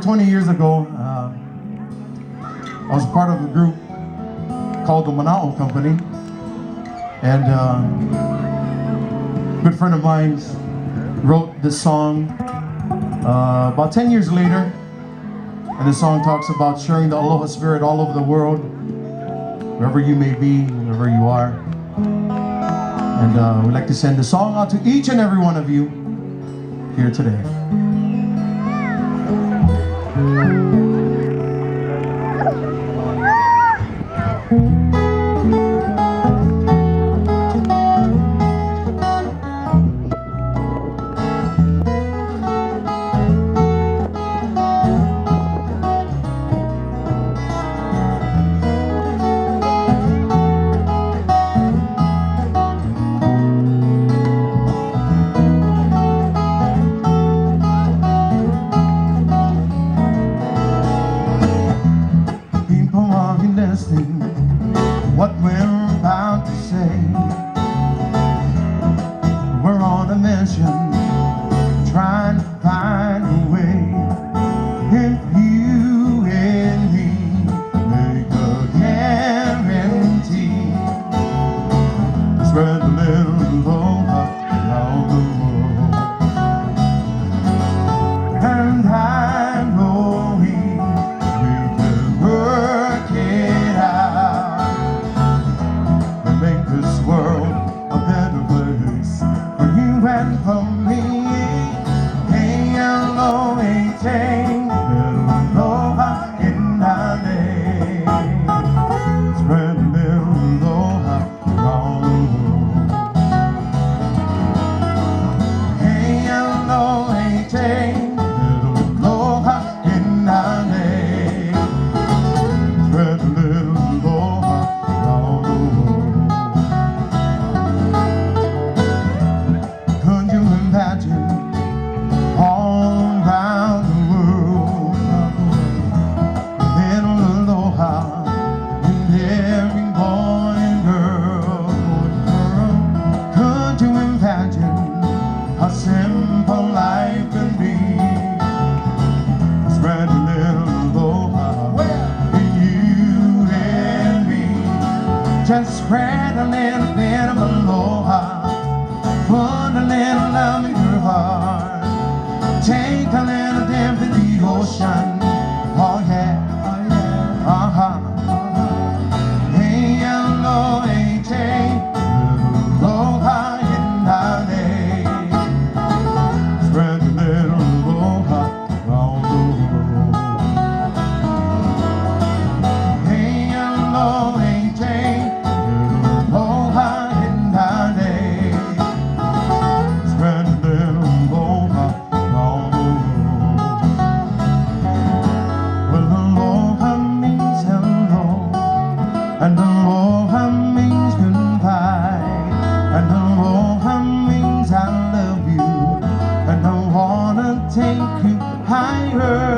20 years ago, I was part of a group called the Manao Company, and a good friend of mine wrote this song about 10 years later, and the song talks about sharing the Aloha spirit all over the world, wherever you may be, wherever you are. And we'd like to send the song out to each and every one of you here today. What we're about to say, we're on a mission, trying to find a way. If you and me make a guarantee, spread a little aloha around the world. And I know we can work it out, make this world a better place for you and for me. Hey, Aloha, aloha in our name. Spread a little aloha around the world. Hey, Aloha, aloha in our name. Spread a little aloha around the world. Imagine all around the world, little aloha in every boy and girl. Could you imagine how simple life can be? Spread a little aloha in you and me. Just spread a little bit of aloha. Put a little love in your heart. Take a little dip in the ocean. Oh yeah, oh yeah, uh-huh. Hey, Aloha, aloha in our name. Spread a little aloha around the world. Hey, Aloha, aloha in our name. Spread a little aloha around the world. Well, aloha means hello, and aloha means goodbye, and aloha means I love you, and I wanna take you higher.